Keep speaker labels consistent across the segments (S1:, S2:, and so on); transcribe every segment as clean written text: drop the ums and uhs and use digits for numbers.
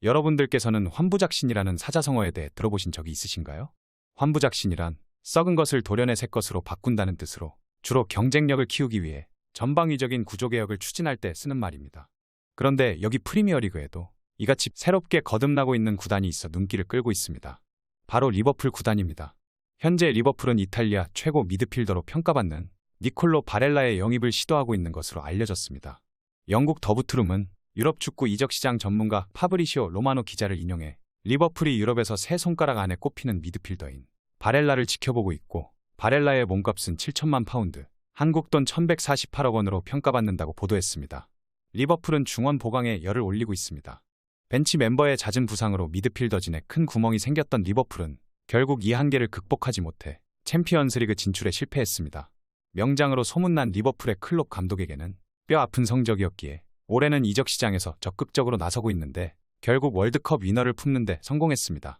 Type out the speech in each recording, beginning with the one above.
S1: 여러분들께서는 환부작신이라는 사자성어에 대해 들어보신 적이 있으신가요? 환부작신이란 썩은 것을 도련의 새 것으로 바꾼다는 뜻으로 주로 경쟁력을 키우기 위해 전방위적인 구조개혁을 추진할 때 쓰는 말입니다. 그런데 여기 프리미어리그에도 이같이 새롭게 거듭나고 있는 구단이 있어 눈길을 끌고 있습니다. 바로 리버풀 구단입니다. 현재 리버풀은 이탈리아 최고 미드필더로 평가받는 니콜로 바렐라의 영입을 시도하고 있는 것으로 알려졌습니다. 영국 더부트룸은 유럽 축구 이적시장 전문가 파브리시오 로마노 기자를 인용해 리버풀이 유럽에서 세 손가락 안에 꼽히는 미드필더인 바렐라를 지켜보고 있고 바렐라의 몸값은 7천만 파운드, 한국 돈 1148억 원으로 평가받는다고 보도했습니다. 리버풀은 중원 보강에 열을 올리고 있습니다. 벤치 멤버의 잦은 부상으로 미드필더진에 큰 구멍이 생겼던 리버풀은 결국 이 한계를 극복하지 못해 챔피언스리그 진출에 실패했습니다. 명장으로 소문난 리버풀의 클롭 감독에게는 뼈 아픈 성적이었기에 올해는 이적 시장에서 적극적으로 나서고 있는데 결국 월드컵 위너를 품는 데 성공했습니다.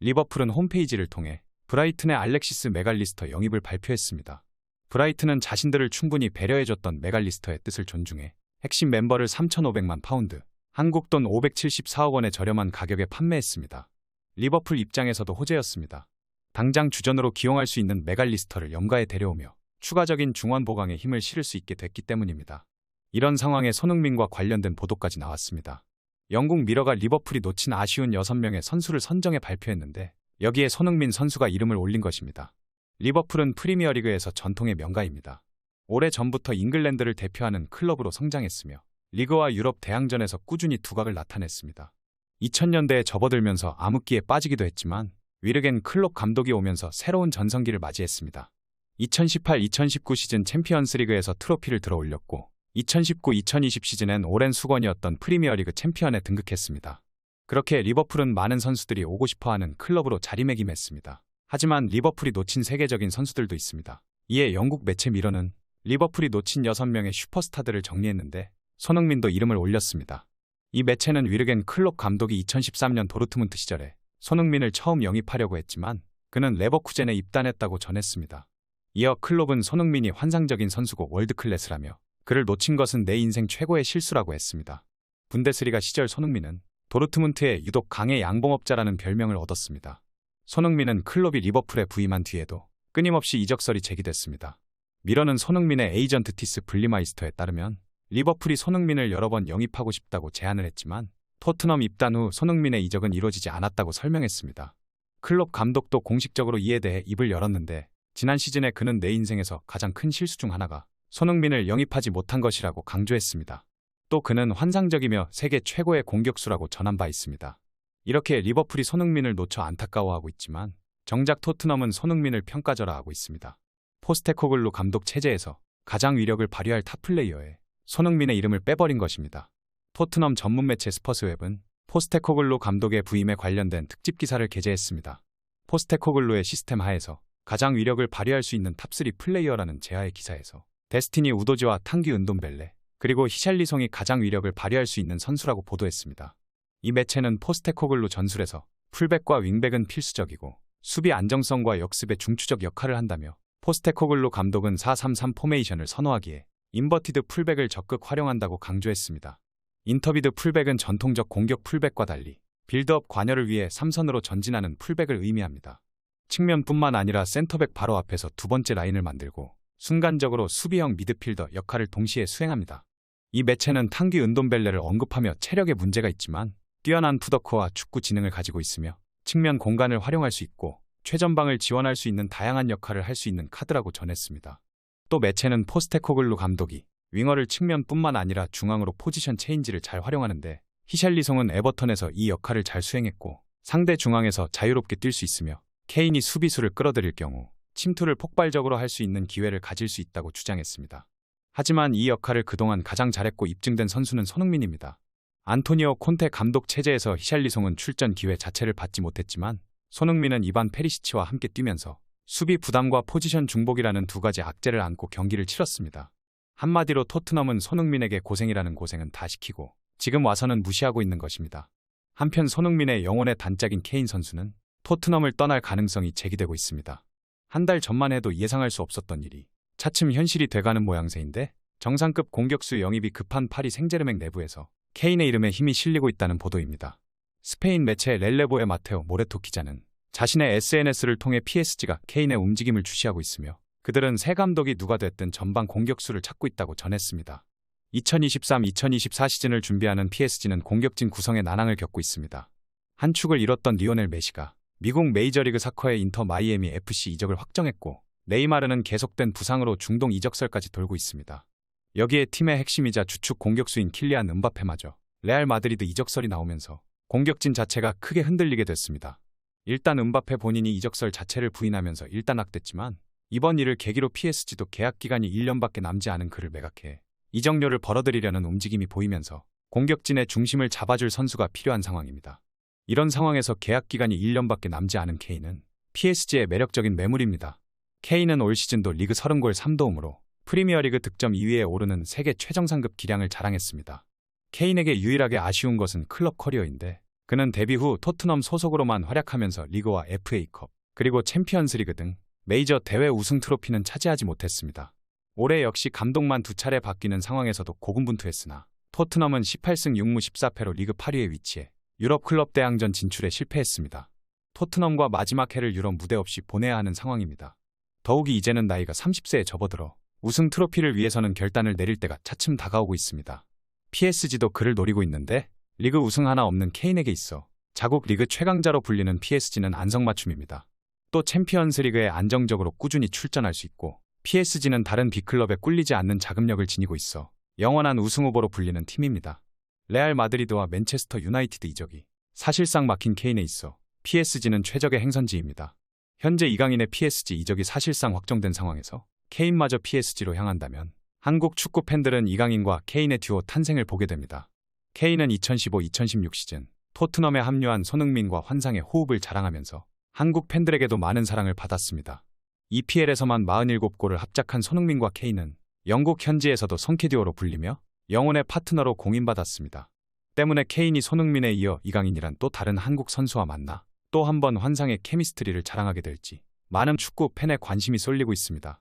S1: 리버풀은 홈페이지를 통해 브라이튼의 알렉시스 맥알리스터 영입을 발표했습니다. 브라이튼은 자신들을 충분히 배려해줬던 맥알리스터의 뜻을 존중해 핵심 멤버를 3,500만 파운드, 한국 돈 574억 원의 저렴한 가격에 판매했습니다. 리버풀 입장에서도 호재였습니다. 당장 주전으로 기용할 수 있는 맥알리스터를 염가에 데려오며 추가적인 중원 보강에 힘을 실을 수 있게 됐기 때문입니다. 이런 상황에 손흥민과 관련된 보도까지 나왔습니다. 영국 미러가 리버풀이 놓친 아쉬운 6명의 선수를 선정해 발표했는데 여기에 손흥민 선수가 이름을 올린 것입니다. 리버풀은 프리미어리그에서 전통의 명가입니다. 오래전부터 잉글랜드를 대표하는 클럽으로 성장했으며 리그와 유럽 대항전에서 꾸준히 두각을 나타냈습니다. 2000년대에 접어들면서 암흑기에 빠지기도 했지만 위르겐 클롭 감독이 오면서 새로운 전성기를 맞이했습니다. 2018-2019 시즌 챔피언스리그에서 트로피를 들어올렸고 2019-2020 시즌엔 오랜 수건이었던 프리미어리그 챔피언에 등극했습니다. 그렇게 리버풀은 많은 선수들이 오고 싶어하는 클럽으로 자리매김했습니다. 하지만 리버풀이 놓친 세계적인 선수들도 있습니다. 이에 영국 매체 미러는 리버풀이 놓친 6명의 슈퍼스타들을 정리했는데 손흥민도 이름을 올렸습니다. 이 매체는 위르겐 클롭 감독이 2013년 도르트문트 시절에 손흥민을 처음 영입하려고 했지만 그는 레버쿠젠에 입단했다고 전했습니다. 이어 클롭은 손흥민이 환상적인 선수고 월드클래스라며 그를 놓친 것은 내 인생 최고의 실수라고 했습니다. 분데스리가 시절 손흥민은 도르트문트의 유독 강의 양봉업자라는 별명을 얻었습니다. 손흥민은 클롭이 리버풀에 부임한 뒤에도 끊임없이 이적설이 제기됐습니다. 미러는 손흥민의 에이전트 티스 블리마이스터에 따르면 리버풀이 손흥민을 여러 번 영입하고 싶다고 제안을 했지만 토트넘 입단 후 손흥민의 이적은 이루어지지 않았다고 설명했습니다. 클롭 감독도 공식적으로 이에 대해 입을 열었는데 지난 시즌에 그는 내 인생에서 가장 큰 실수 중 하나가 손흥민을 영입하지 못한 것이라고 강조했습니다. 또 그는 환상적이며 세계 최고의 공격수라고 전한 바 있습니다. 이렇게 리버풀이 손흥민을 놓쳐 안타까워하고 있지만 정작 토트넘은 손흥민을 평가절하하고 있습니다. 포스테코글루 감독 체제에서 가장 위력을 발휘할 탑플레이어에 손흥민의 이름을 빼버린 것입니다. 토트넘 전문 매체 스퍼스웹은 포스테코글루 감독의 부임에 관련된 특집 기사를 게재했습니다. 포스테코글루의 시스템 하에서 가장 위력을 발휘할 수 있는 탑3 플레이어라는 제하의 기사에서 데스티니 우도지와 탕귀 은돔벨레 그리고 히샬리송이 가장 위력을 발휘할 수 있는 선수라고 보도했습니다. 이 매체는 포스테코글루 전술에서 풀백과 윙백은 필수적이고 수비 안정성과 역습의 중추적 역할을 한다며 포스테코글루 감독은 4-3-3 포메이션을 선호하기에 인버티드 풀백을 적극 활용한다고 강조했습니다. 인터비드 풀백은 전통적 공격 풀백과 달리 빌드업 관여를 위해 3선으로 전진하는 풀백을 의미합니다. 측면뿐만 아니라 센터백 바로 앞에서 두 번째 라인을 만들고 순간적으로 수비형 미드필더 역할을 동시에 수행합니다. 이 매체는 탕귀 은돔벨레를 언급하며 체력에 문제가 있지만 뛰어난 푸더크와 축구 지능을 가지고 있으며 측면 공간을 활용할 수 있고 최전방을 지원할 수 있는 다양한 역할을 할 수 있는 카드라고 전했습니다. 또 매체는 포스테코글루 감독이 윙어를 측면뿐만 아니라 중앙으로 포지션 체인지를 잘 활용하는데 히샬리송은 에버턴에서 이 역할을 잘 수행했고 상대 중앙에서 자유롭게 뛸 수 있으며 케인이 수비수를 끌어들일 경우 침투를 폭발적으로 할 수 있는 기회를 가질 수 있다고 주장했습니다. 하지만 이 역할을 그동안 가장 잘했고 입증된 선수는 손흥민입니다. 안토니오 콘테 감독 체제에서 히샬리송은 출전 기회 자체를 받지 못했지만 손흥민은 이반 페리시치와 함께 뛰면서 수비 부담과 포지션 중복이라는 두 가지 악재를 안고 경기를 치렀습니다. 한마디로 토트넘은 손흥민에게 고생이라는 고생은 다 시키고 지금 와서는 무시하고 있는 것입니다. 한편 손흥민의 영혼의 단짝인 케인 선수는 토트넘을 떠날 가능성이 제기되고 있습니다. 한 달 전만 해도 예상할 수 없었던 일이 차츰 현실이 돼가는 모양새인데 정상급 공격수 영입이 급한 파리 생제르맹 내부에서 케인의 이름에 힘이 실리고 있다는 보도입니다. 스페인 매체 렐레보의 마테오 모레토 기자는 자신의 SNS를 통해 PSG가 케인의 움직임을 주시하고 있으며 그들은 새 감독이 누가 됐든 전방 공격수를 찾고 있다고 전했습니다. 2023-2024 시즌을 준비하는 PSG는 공격진 구성에 난항을 겪고 있습니다. 한 축을 이뤘던 리오넬 메시가 미국 메이저리그 사커의 인터 마이애미 FC 이적을 확정했고 네이마르는 계속된 부상으로 중동 이적설까지 돌고 있습니다. 여기에 팀의 핵심이자 주축 공격수인 킬리안 음바페마저 레알 마드리드 이적설이 나오면서 공격진 자체가 크게 흔들리게 됐습니다. 일단 음바페 본인이 이적설 자체를 부인하면서 일단락됐지만 이번 일을 계기로 PSG도 계약 기간이 1년밖에 남지 않은 그를 매각해 이적료를 벌어들이려는 움직임이 보이면서 공격진의 중심을 잡아줄 선수가 필요한 상황입니다. 이런 상황에서 계약 기간이 1년밖에 남지 않은 케인은 PSG의 매력적인 매물입니다. 케인은 올 시즌도 리그 30골 3도움으로 프리미어리그 득점 2위에 오르는 세계 최정상급 기량을 자랑했습니다. 케인에게 유일하게 아쉬운 것은 클럽 커리어인데 그는 데뷔 후 토트넘 소속으로만 활약하면서 리그와 FA컵 그리고 챔피언스리그 등 메이저 대회 우승 트로피는 차지하지 못했습니다. 올해 역시 감독만 2차례 바뀌는 상황에서도 고군분투했으나 토트넘은 18승 6무 14패로 리그 8위에 위치해 유럽 클럽 대항전 진출에 실패했습니다. 토트넘과 마지막 해를 유럽 무대 없이 보내야 하는 상황입니다. 더욱이 이제는 나이가 30세에 접어들어 우승 트로피를 위해서는 결단을 내릴 때가 차츰 다가오고 있습니다. PSG도 그를 노리고 있는데 리그 우승 하나 없는 케인에게 있어 자국 리그 최강자로 불리는 PSG는 안성맞춤입니다. 또 챔피언스 리그에 안정적으로 꾸준히 출전할 수 있고 PSG는 다른 B클럽에 꿀리지 않는 자금력을 지니고 있어 영원한 우승 후보로 불리는 팀입니다. 레알 마드리드와 맨체스터 유나이티드 이적이 사실상 막힌 케인에 있어 PSG는 최적의 행선지입니다. 현재 이강인의 PSG 이적이 사실상 확정된 상황에서 케인마저 PSG로 향한다면 한국 축구 팬들은 이강인과 케인의 듀오 탄생을 보게 됩니다. 케인은 2015-2016 시즌 토트넘에 합류한 손흥민과 환상의 호흡을 자랑하면서 한국 팬들에게도 많은 사랑을 받았습니다. EPL에서만 47골을 합작한 손흥민과 케인은 영국 현지에서도 손캐듀오로 불리며 영혼의 파트너로 공인받았습니다. 때문에 케인이 손흥민에 이어 이강인이란 또 다른 한국 선수와 만나 또 한 번 환상의 케미스트리를 자랑하게 될지 많은 축구 팬의 관심이 쏠리고 있습니다.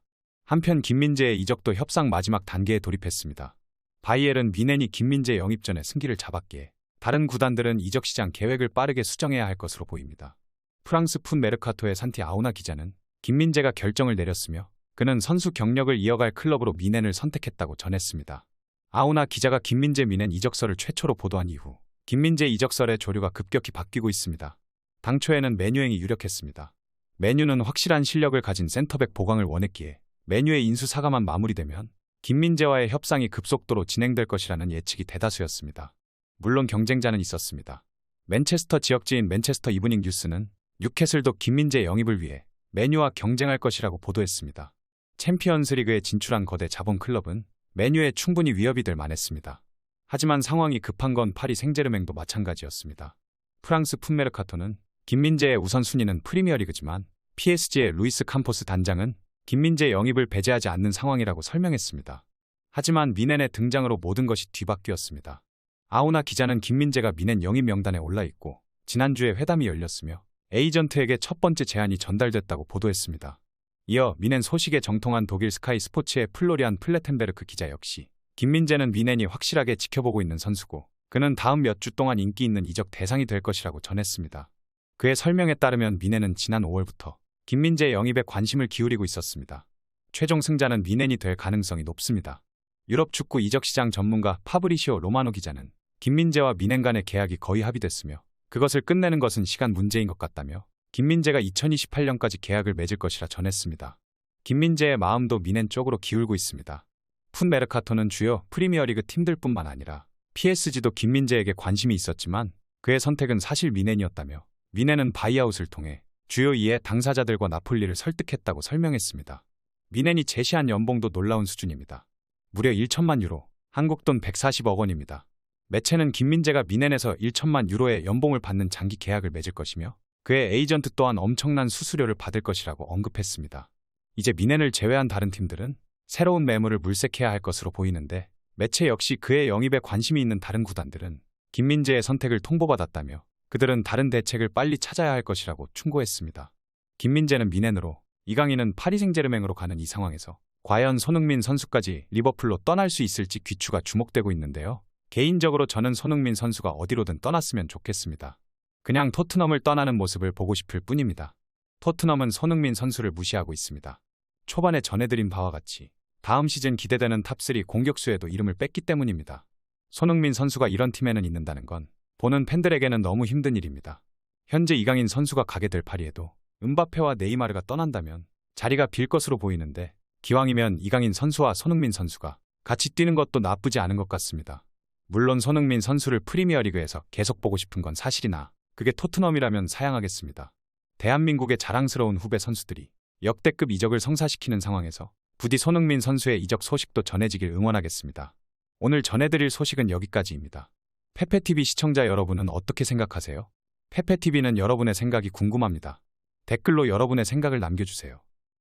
S1: 한편 김민재의 이적도 협상 마지막 단계에 돌입했습니다. 바이엘은 미넨이 김민재 영입 전에 승기를 잡았기에 다른 구단들은 이적 시장 계획을 빠르게 수정해야 할 것으로 보입니다. 프랑스 풋 메르카토의 산티 아우나 기자는 김민재가 결정을 내렸으며 그는 선수 경력을 이어갈 클럽으로 미넨을 선택했다고 전했습니다. 아우나 기자가 김민재 미넨 이적설을 최초로 보도한 이후 김민재 이적설의 조류가 급격히 바뀌고 있습니다. 당초에는 메뉴행이 유력했습니다. 메뉴는 확실한 실력을 가진 센터백 보강을 원했기에 메뉴의 인수 사과만 마무리되면 김민재와의 협상이 급속도로 진행될 것이라는 예측이 대다수였습니다. 물론 경쟁자는 있었습니다. 맨체스터 지역지인 맨체스터 이브닝 뉴스는 뉴캐슬도 김민재 영입을 위해 메뉴와 경쟁할 것이라고 보도했습니다. 챔피언스리그에 진출한 거대 자본 클럽은 메뉴에 충분히 위협이 될 만했습니다. 하지만 상황이 급한 건 파리 생제르맹도 마찬가지였습니다. 프랑스 풋메르카토는 김민재의 우선순위는 프리미어리그지만 PSG의 루이스 캄포스 단장은 김민재 영입을 배제하지 않는 상황이라고 설명했습니다. 하지만 미넨의 등장으로 모든 것이 뒤바뀌었습니다. 아우나 기자는 김민재가 미넨 영입 명단에 올라있고 지난주에 회담이 열렸으며 에이전트에게 첫 번째 제안이 전달됐다고 보도했습니다. 이어 미넨 소식에 정통한 독일 스카이 스포츠의 플로리안 플레텐베르크 기자 역시 김민재는 미넨이 확실하게 지켜보고 있는 선수고 그는 다음 몇 주 동안 인기 있는 이적 대상이 될 것이라고 전했습니다. 그의 설명에 따르면 미넨은 지난 5월부터 김민재 영입에 관심을 기울이고 있었습니다. 최종 승자는 미넨이 될 가능성이 높습니다. 유럽 축구 이적시장 전문가 파브리시오 로마노 기자는 김민재와 미넨 간의 계약이 거의 합의됐으며 그것을 끝내는 것은 시간 문제인 것 같다며 김민재가 2028년까지 계약을 맺을 것이라 전했습니다. 김민재의 마음도 미넨 쪽으로 기울고 있습니다. 풋메르카토는 주요 프리미어리그 팀들뿐만 아니라 PSG도 김민재에게 관심이 있었지만 그의 선택은 사실 미넨이었다며 미넨은 바이아웃을 통해 주요 2의 당사자들과 나폴리를 설득했다고 설명했습니다. 미넨이 제시한 연봉도 놀라운 수준입니다. 무려 1천만 유로, 한국 돈 140억 원입니다. 매체는 김민재가 미넨에서 1천만 유로의 연봉을 받는 장기 계약을 맺을 것이며 그의 에이전트 또한 엄청난 수수료를 받을 것이라고 언급했습니다. 이제 미넨을 제외한 다른 팀들은 새로운 매물을 물색해야 할 것으로 보이는데 매체 역시 그의 영입에 관심이 있는 다른 구단들은 김민재의 선택을 통보받았다며 그들은 다른 대책을 빨리 찾아야 할 것이라고 충고했습니다. 김민재는 미넨으로, 이강인은 파리 생제르맹으로 가는 이 상황에서 과연 손흥민 선수까지 리버풀로 떠날 수 있을지 귀추가 주목되고 있는데요. 개인적으로 저는 손흥민 선수가 어디로든 떠났으면 좋겠습니다. 그냥 토트넘을 떠나는 모습을 보고 싶을 뿐입니다. 토트넘은 손흥민 선수를 무시하고 있습니다. 초반에 전해드린 바와 같이 다음 시즌 기대되는 탑3 공격수에도 이름을 뺐기 때문입니다. 손흥민 선수가 이런 팀에는 있는다는 건 보는 팬들에게는 너무 힘든 일입니다. 현재 이강인 선수가 가게 될 파리에도 음바페와 네이마르가 떠난다면 자리가 빌 것으로 보이는데, 기왕이면 이강인 선수와 손흥민 선수가 같이 뛰는 것도 나쁘지 않은 것 같습니다. 물론 손흥민 선수를 프리미어리그에서 계속 보고 싶은 건 사실이나 그게 토트넘이라면 사양하겠습니다. 대한민국의 자랑스러운 후배 선수들이 역대급 이적을 성사시키는 상황에서 부디 손흥민 선수의 이적 소식도 전해지길 응원하겠습니다. 오늘 전해드릴 소식은 여기까지입니다. 페페TV 시청자 여러분은 어떻게 생각하세요? 페페TV는 여러분의 생각이 궁금합니다. 댓글로 여러분의 생각을 남겨주세요.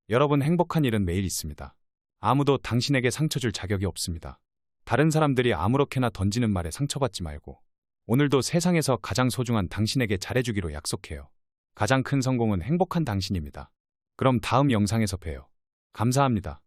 S1: 여러분 행복한 일은 매일 있습니다. 아무도 당신에게 상처 줄 자격이 없습니다. 다른 사람들이 아무렇게나 던지는 말에 상처받지 말고 오늘도 세상에서 가장 소중한 당신에게 잘해주기로 약속해요. 가장 큰 성공은 행복한 당신입니다. 그럼 다음 영상에서 봬요. 감사합니다.